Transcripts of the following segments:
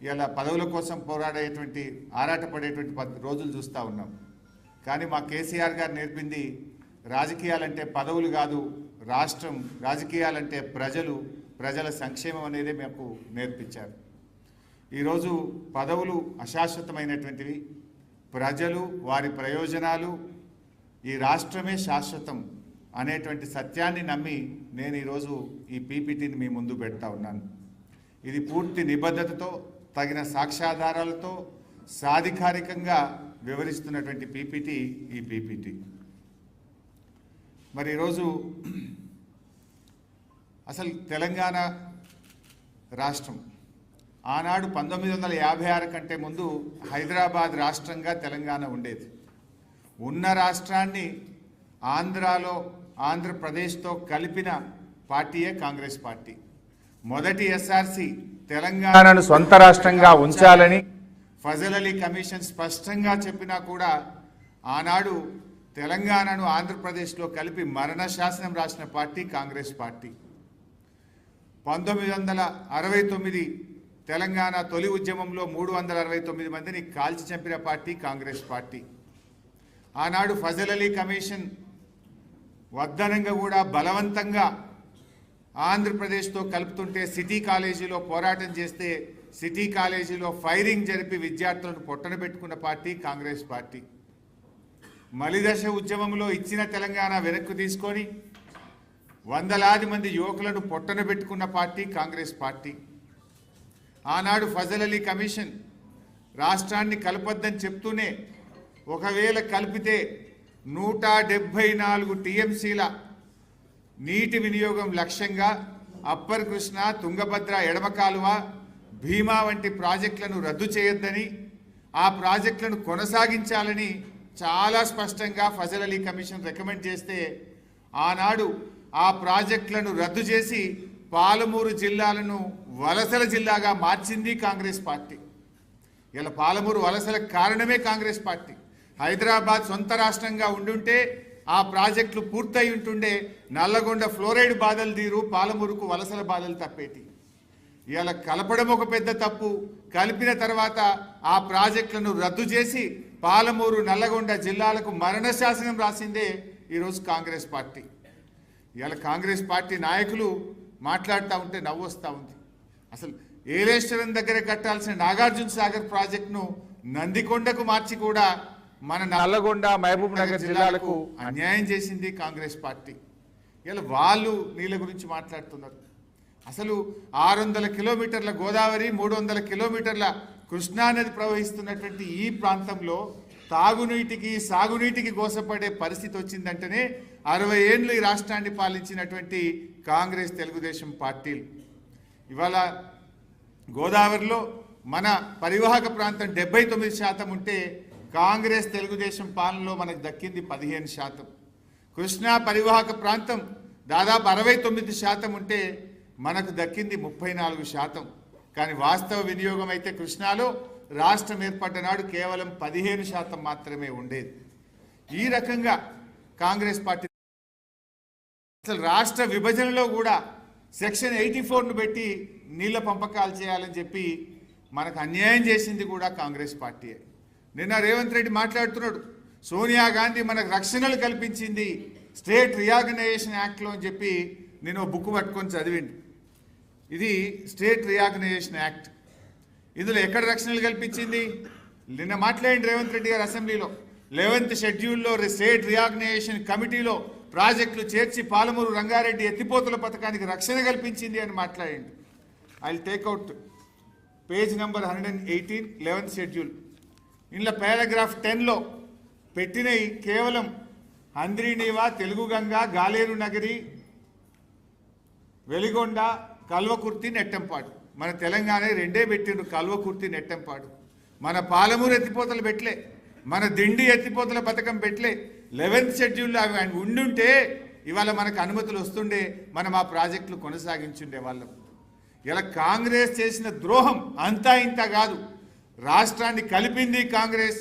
ఇలా పదవుల కోసం పోరాడేటువంటి ఆరాటపడేటువంటి రోజులు చూస్తూ ఉన్నాం. కానీ మా కేసీఆర్ గారు నేర్పింది రాజకీయాలంటే పదవులు కాదు, రాష్ట్రం, రాజకీయాలంటే ప్రజలు, ప్రజల సంక్షేమం అనేది మాకు నేర్పించారు. ఈరోజు పదవులు అశాశ్వతమైనటువంటివి, ప్రజలు, వారి ప్రయోజనాలు, ఈ రాష్ట్రమే శాశ్వతం అనేటువంటి సత్యాన్ని నమ్మి నేను ఈరోజు ఈ పీపీటీని మీ ముందు పెడతా ఉన్నాను. ఇది పూర్తి నిబద్ధతతో, తగిన సాక్ష్యాధారాలతో సాధికారికంగా వివరిస్తున్నటువంటి పీపీటీ ఈ పీపీటీ. మరి ఈరోజు అసలు తెలంగాణ రాష్ట్రం ఆనాడు 1956 కంటే ముందు హైదరాబాద్ రాష్ట్రంగా తెలంగాణ ఉండేది. ఉన్న రాష్ట్రాన్ని ఆంధ్రప్రదేశ్తో కలిపిన పార్టీయే కాంగ్రెస్ పార్టీ. మొదటి ఎస్ఆర్సి తెలంగాణను సొంత రాష్ట్రంగా ఉంచాలని ఫజల్ అలీ కమిషన్ స్పష్టంగా చెప్పినా కూడా ఆనాడు తెలంగాణను ఆంధ్రప్రదేశ్లో కలిపి మరణ శాసనం రాసిన పార్టీ కాంగ్రెస్ పార్టీ. 1969 తెలంగాణ తొలి ఉద్యమంలో 369 మందిని కాల్చి చంపిన పార్టీ కాంగ్రెస్ పార్టీ. ఆనాడు ఫజల్ అలీ కమిషన్ వద్దనంగా కూడా బలవంతంగా ఆంధ్రప్రదేశ్తో కలుపుతుంటే సిటీ కాలేజీలో పోరాటం చేస్తే సిటీ కాలేజీలో ఫైరింగ్ జరిపి విద్యార్థులను పొట్టన పెట్టుకున్న పార్టీ కాంగ్రెస్ పార్టీ. మలిదశ ఉద్యమంలో ఇచ్చిన తెలంగాణ వెనక్కు తీసుకొని వందలాది మంది యువకులను పొట్టన పెట్టుకున్న పార్టీ కాంగ్రెస్ పార్టీ. ఆనాడు ఫజల్ అలీ కమిషన్ రాష్ట్రాన్ని కలపొద్దని చెప్తూనే ఒకవేళ కలిపితే 174 టీఎంసీల నీటి వినియోగం లక్ష్యంగా అప్పర్ కృష్ణ, తుంగభద్ర ఎడమ కాలువ, భీమా వంటి ప్రాజెక్టులను రద్దు చేయొద్దని, ఆ ప్రాజెక్టులను కొనసాగించాలని చాలా స్పష్టంగా ఫజల్ అలీ కమిషన్ రికమెండ్ చేస్తే ఆనాడు ఆ ప్రాజెక్టులను రద్దు చేసి పాలమూరు జిల్లాలను వలసల జిల్లాగా మార్చింది కాంగ్రెస్ పార్టీ. ఇలా పాలమూరు వలసలకు కారణమే కాంగ్రెస్ పార్టీ. హైదరాబాద్ సొంత రాష్ట్రంగా ఉండుంటే ఆ ప్రాజెక్టులు పూర్తయి ఉంటుండే నల్లగొండ ఫ్లోరైడ్ బాధలు తీరు, పాలమూరుకు వలసల బాధలు తప్పేటి. ఇలా కలపడం ఒక పెద్ద తప్పు, కలిపిన తర్వాత ఆ ప్రాజెక్టులను రద్దు చేసి పాలమూరు, నల్లగొండ జిల్లాలకు మరణ శాసనం రాసిందే ఈరోజు కాంగ్రెస్ పార్టీ. ఇలా కాంగ్రెస్ పార్టీ నాయకులు మాట్లాడుతూ ఉంటే నవ్వు వస్తూ ఉంది. అసలు ఏలేశ్వరం దగ్గర కట్టాల్సిన నాగార్జున సాగర్ ప్రాజెక్టును నందికొండకు మార్చి కూడా మన నల్లగొండ, మహబూబ్ నగర్ జిల్లాలకు అన్యాయం చేసింది కాంగ్రెస్ పార్టీ. ఇలా వాళ్ళు నీళ్ళ గురించి మాట్లాడుతున్నారు. అసలు 600 కిలోమీటర్ల గోదావరి, 300 కిలోమీటర్ల కృష్ణానది ప్రవహిస్తున్నటువంటి ఈ ప్రాంతంలో తాగునీటికి, సాగునీటికి గోసపడే పరిస్థితి వచ్చిందంటేనే 60 ఏళ్ళు ఈ రాష్ట్రాన్ని పాలించినటువంటి కాంగ్రెస్, తెలుగుదేశం పార్టీలు ఇవాళ గోదావరిలో మన పరివాహక ప్రాంతం 79% ఉంటే కాంగ్రెస్, తెలుగుదేశం పాలనలో మనకు దక్కింది 15%. కృష్ణా పరివాహక ప్రాంతం దాదాపు 69% ఉంటే మనకు దక్కింది 34%. కానీ వాస్తవ వినియోగం అయితే కృష్ణాలో రాష్ట్రం ఏర్పడ్డ నాడు కేవలం 15% మాత్రమే ఉండేది. ఈ రకంగా కాంగ్రెస్ పార్టీ అసలు రాష్ట్ర విభజనలో కూడా సెక్షన్ 84ను పెట్టి నీళ్ల పంపకాలు చేయాలని చెప్పి మనకు అన్యాయం చేసింది కూడా కాంగ్రెస్ పార్టీయే. నిన్న రేవంత్ రెడ్డి మాట్లాడుతున్నాడు, సోనియా గాంధీ మనకు రక్షణలు కల్పించింది స్టేట్ రీఆర్గనైజేషన్ యాక్ట్లో అని చెప్పి నేను బుక్ పట్టుకొని చదివింది. ఇది స్టేట్ రీఆర్గనైజేషన్ యాక్ట్. ఇందులో ఎక్కడ రక్షణలు కల్పించింది? నిన్న మాట్లాడింది రేవంత్ రెడ్డి గారు అసెంబ్లీలో 11th షెడ్యూల్లో స్టేట్ రీఆర్గనైజేషన్ కమిటీలో ప్రాజెక్టులు చేర్చి పాలమూరు రంగారెడ్డి ఎత్తిపోతుల పథకానికి రక్షణ కల్పించింది అని మాట్లాడింది. I will take out page number 118 11th schedule. ఇందులో పారాగ్రాఫ్ 10లో పెట్టినవి కేవలం హంద్రీనీవా, తెలుగు గంగా, గాలేరు నగరి, వెలిగొండ, కల్వకుర్తి, నెట్టంపాడు. మన తెలంగాణ రెండే పెట్టిండ్రు, కల్వకుర్తి, నెట్టంపాడు. మన పాలమూరు ఎత్తిపోతలు పెట్టలే, మన దిండి ఎత్తిపోతల పథకం పెట్టలే. 11th షెడ్యూల్లో అవి ఉండుంటే ఇవాళ మనకు అనుమతులు వస్తుండే, మనం ఆ ప్రాజెక్టులు కొనసాగించుండే వాళ్ళం. ఇలా కాంగ్రెస్ చేసిన ద్రోహం అంతా ఇంత కాదు. రాష్ట్రాన్ని కలిపింది కాంగ్రెస్,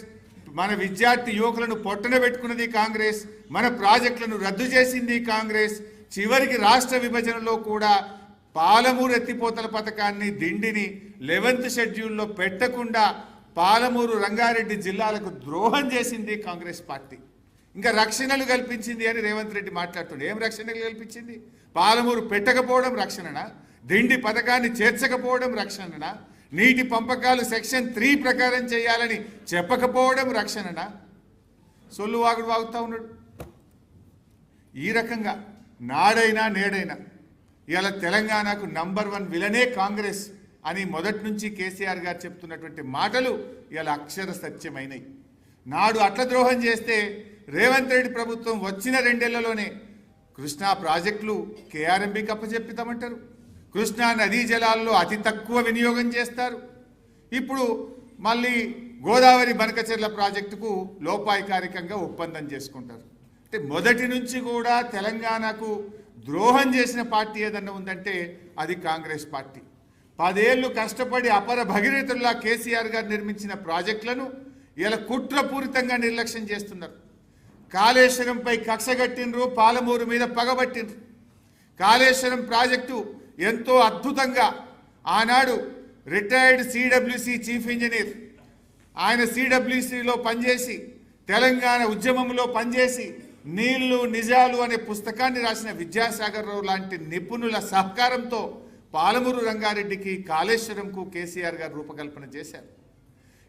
మన విద్యార్థి యువకులను పొట్టన పెట్టుకున్నది కాంగ్రెస్, మన ప్రాజెక్టులను రద్దు చేసింది కాంగ్రెస్. చివరికి రాష్ట్ర విభజనలో కూడా పాలమూరు ఎత్తిపోతల పథకాన్ని దిండిని 11th షెడ్యూల్లో పెట్టకుండా పాలమూరు రంగారెడ్డి జిల్లాలకు ద్రోహం చేసింది కాంగ్రెస్ పార్టీ. ఇంకా రక్షణలు కల్పించింది అని రేవంత్ రెడ్డి మాట్లాడుతుండే. ఏం రక్షణలు కల్పించింది? పాలమూరు పెట్టకపోవడం రక్షణనా? దిండి పథకాన్ని చేర్చకపోవడం రక్షణనా? నీటి పంపకాలు సెక్షన్ 3 ప్రకారం చేయాలని చెప్పకపోవడం రక్షణనా? సొల్లు వాగుడు వాగుతూ ఉన్నాడు. ఈ రకంగా నాడైనా నేడైనా ఇవాళ తెలంగాణకు నంబర్ 1 విలనే కాంగ్రెస్ అని మొదటి నుంచి కేసీఆర్ గారు చెప్తున్నటువంటి మాటలు ఇవాళ అక్షర సత్యమైనవి. నాడు అట్ల ద్రోహం చేస్తే రేవంత్ రెడ్డి ప్రభుత్వం వచ్చిన 2 ఏళ్లలోనే కృష్ణా ప్రాజెక్టులు కేఆర్ఎంబీకి అప్పచెప్పితామంటారు. కృష్ణా నదీ జలాల్లో అతి తక్కువ వినియోగం చేస్తారు. ఇప్పుడు మళ్ళీ గోదావరి బనకచెర్ల ప్రాజెక్టుకు లోపాయికారికంగా ఒప్పందం చేసుకుంటారు. అంటే మొదటి నుంచి కూడా తెలంగాణకు ద్రోహం చేసిన పార్టీ ఏదన్నా ఉందంటే అది కాంగ్రెస్ పార్టీ. 10 ఏళ్లు కష్టపడి అపర భగీరథుల్లా కేసీఆర్ గారు నిర్మించిన ప్రాజెక్టులను ఇలా కుట్రపూరితంగా నిర్లక్ష్యం చేస్తున్నారు. కాళేశ్వరంపై కక్షగట్టినరు, పాలమూరు మీద పగబట్టినరు. కాళేశ్వరం ప్రాజెక్టు ఎంతో అద్భుతంగా ఆనాడు రిటైర్డ్ సిడబ్ల్యూసి చీఫ్ ఇంజనీర్, ఆయన సిడబ్ల్యూసిలో పనిచేసి తెలంగాణ ఉద్యమంలో పనిచేసి నీళ్లు నిజాలు అనే పుస్తకాన్ని రాసిన విద్యాసాగర్ రావు లాంటి నిపుణుల సహకారంతో పాలమూరు రంగారెడ్డికి కాళేశ్వరంకు కేసీఆర్ గారు రూపకల్పన చేశారు.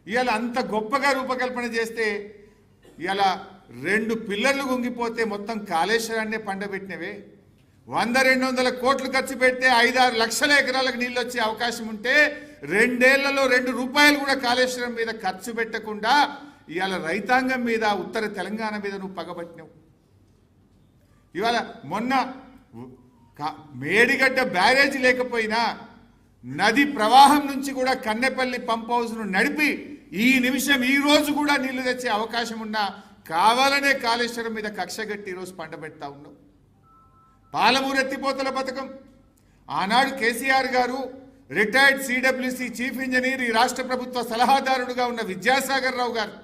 ఇవాళ అంత గొప్పగా రూపకల్పన చేస్తే ఇవాళ 2 పిల్లర్లు గుంగిపోతే మొత్తం కాళేశ్వరాన్నే పండబెట్టినవే. 100-200 కోట్లు ఖర్చు పెడితే 5-6 లక్షల ఎకరాలకు నీళ్ళు వచ్చే అవకాశం ఉంటే 2 ఏళ్లలో 2 రూపాయలు కూడా కాళేశ్వరం మీద ఖర్చు పెట్టకుండా ఇవాళ రైతాంగం మీద, ఉత్తర తెలంగాణ మీద నువ్వు పగబట్టినావు. ఇవాళ మొన్న మేడిగడ్డ బ్యారేజ్ లేకపోయినా నది ప్రవాహం నుంచి కూడా కన్నెపల్లి పంప్ హౌస్ను నడిపి ఈ నిమిషం ఈ రోజు కూడా నీళ్లు తెచ్చే అవకాశం ఉన్నా కావాలనే కాళేశ్వరం మీద కక్షగట్టి ఈరోజు పండబెడతా ఉన్నావు. పాలమూరు ఎత్తిపోతల పథకం ఆనాడు కేసీఆర్ గారు రిటైర్డ్ సిడబ్ల్యూసి చీఫ్ ఇంజనీర్, ఈ రాష్ట్ర ప్రభుత్వ సలహాదారుడుగా ఉన్న విద్యాసాగర్ రావు గారు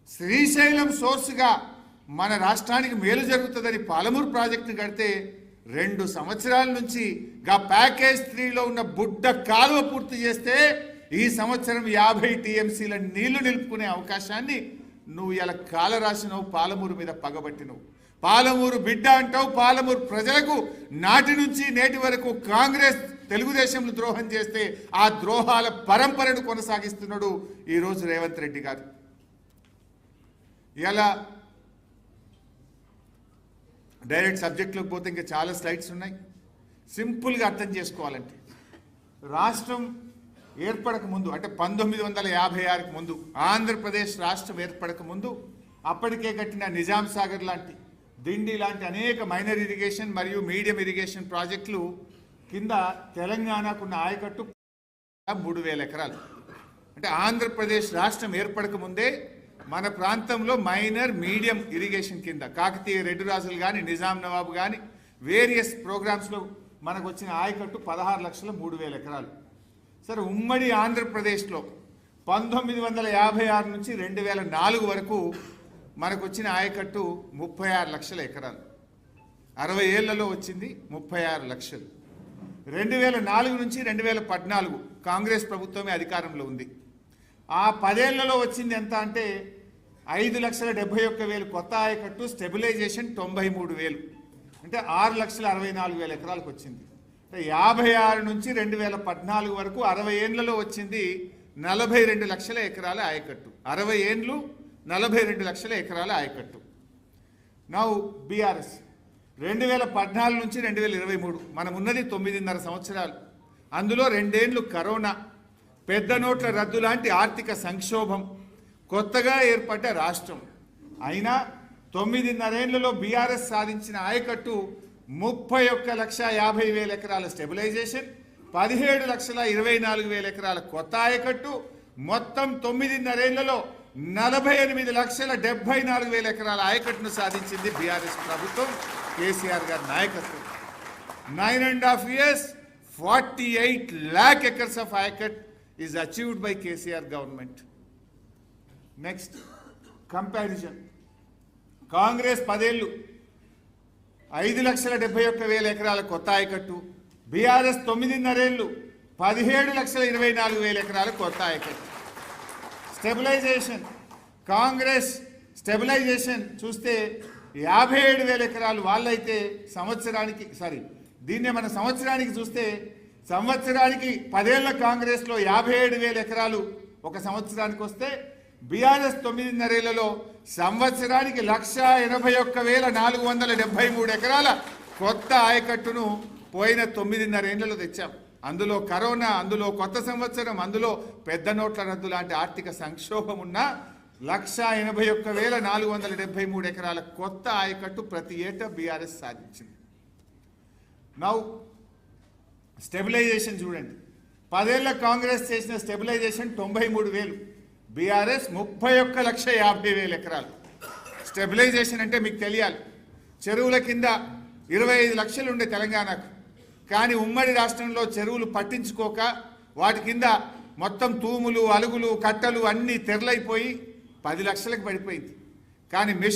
శ్రీశైలం సోర్స్గా మన రాష్ట్రానికి మేలు జరుగుతుందని పాలమూరు ప్రాజెక్టును కడితే 2 సంవత్సరాల నుంచి ప్యాకేజ్ 3లో ఉన్న బుడ్డ కాలువ పూర్తి చేస్తే ఈ సంవత్సరం 50 టీఎంసీల నీళ్లు నిలుపుకునే అవకాశాన్ని నువ్వు ఇలా కాలరాసినవు, పాలమూరు మీద పగబట్టినవు. పాలమూరు బిడ్డ అంటావు. పాలమూరు ప్రజలకు నాటి నుంచి నేటి వరకు కాంగ్రెస్ తెలుగుదేశంలో ద్రోహం చేస్తే ఆ ద్రోహాల పరంపరను కొనసాగిస్తున్నాడు ఈరోజు రేవంత్ రెడ్డి గారు. ఇలా డైరెక్ట్ సబ్జెక్టులోకి పోతే ఇంకా చాలా స్లైడ్స్ ఉన్నాయి. సింపుల్గా అర్థం చేసుకోవాలంటే రాష్ట్రం ఏర్పడక ముందు అంటే 1956కు ముందు ఆంధ్రప్రదేశ్ రాష్ట్రం ఏర్పడక ముందు అప్పటికే కట్టిన నిజాం సాగర్ లాంటి, దిండి లాంటి అనేక మైనర్ ఇరిగేషన్ మరియు మీడియం ఇరిగేషన్ ప్రాజెక్టులు కింద తెలంగాణకున్న ఆయకట్టు 3000 ఎకరాలు. అంటే ఆంధ్రప్రదేశ్ రాష్ట్రం ఏర్పడక ముందే మన ప్రాంతంలో మైనర్ మీడియం ఇరిగేషన్ కింద కాకతీయ రెడ్డి రాజులు కానీ, నిజాం నవాబు కానీ వేరియస్ ప్రోగ్రామ్స్లో మనకు వచ్చిన ఆయకట్టు 16,03,000 ఎకరాలు. సరే, ఉమ్మడి ఆంధ్రప్రదేశ్లో 1956 నుంచి 2004 వరకు మనకు వచ్చిన ఆయకట్టు 36 లక్షల ఎకరాలు. 60 ఏళ్లలో వచ్చింది 36 లక్షలు. 2004 నుంచి 2014 కాంగ్రెస్ ప్రభుత్వమే అధికారంలో ఉంది. ఆ 10 ఏళ్లలో వచ్చింది ఎంత అంటే 5,71,000 కొత్త ఆయకట్టు, స్టెబిలైజేషన్ 93,000, అంటే 6,64,000 ఎకరాలకు వచ్చింది. అంటే 56 నుంచి 2014 వరకు 60 ఏళ్లలో వచ్చింది 42 లక్షల ఎకరాల ఆయకట్టు. 60 ఏండ్లు 42 లక్షల ఎకరాల ఆయకట్టు. నౌ బీఆర్ఎస్ 2014 నుంచి 2023 మనం ఉన్నది 9.5 సంవత్సరాలు. అందులో 2 ఏండ్లు కరోనా, పెద్ద నోట్ల రద్దు లాంటి ఆర్థిక సంక్షోభం, కొత్తగా ఏర్పడ్డ రాష్ట్రం. అయినా 9.5 ఏళ్లలో బీఆర్ఎస్ సాధించిన ఆయకట్టు 31,50,000 ఎకరాల స్టెబిలైజేషన్, 17,24,000 ఎకరాల కొత్త ఆయకట్టు, మొత్తం 9.5 ఏళ్లలో 48,74,000 ఎకరాల ఆయకట్టును సాధించింది బీఆర్ఎస్ ప్రభుత్వం, కేసీఆర్ గారి నాయకత్వం. 9.5 years 48 lakh acres of ayacut is achieved by KCR government. Next, comparison. Congress 10 ఏళ్ళు 5,71,000 ఎకరాల కొత్త ఆయకట్టు, బీఆర్ఎస్ 9.5 ఏళ్ళు 17,24,000 ఎకరాలు కొత్త ఆయకట్టు. స్టెబిలైజేషన్ కాంగ్రెస్ స్టెబిలైజేషన్ చూస్తే 57,000 ఎకరాలు వాళ్ళైతే సంవత్సరానికి దీన్నే మన సంవత్సరానికి చూస్తే సంవత్సరానికి 10 ఏళ్ల కాంగ్రెస్లో 57,000 ఎకరాలు ఒక సంవత్సరానికి వస్తే బీఆర్ఎస్ 9.5 ఏళ్లలో సంవత్సరానికి 1,81,473 ఎకరాల కొత్త ఆయకట్టును పోయిన 9.5 ఏళ్లలో తెచ్చాం. అందులో కరోనా, అందులో కొత్త సంవత్సరం, అందులో పెద్ద నోట్ల రద్దు లాంటి ఆర్థిక సంక్షోభం ఉన్న 1,81,473 ఎకరాల కొత్త ఆయకట్టు ప్రతి ఏటా బీఆర్ఎస్ సాధించింది. నౌ స్టెబిలైజేషన్ చూడండి. 10 ఏళ్ల కాంగ్రెస్ చేసిన స్టెబిలైజేషన్ 93,000, బీఆర్ఎస్ 31,50,000 ఎకరాలు. స్టెబిలైజేషన్ అంటే మీకు తెలియాలి, చెరువుల కింద 25 లక్షలు ఉండే తెలంగాణకు, కానీ ఉమ్మడి రాష్ట్రంలో చెరువులు పట్టించుకోక వాటి కింద మొత్తం తూములు, అలుగులు, కట్టలు అన్నీ తెరలైపోయి 10 లక్షలకు పడిపోయింది. కానీ మిషన్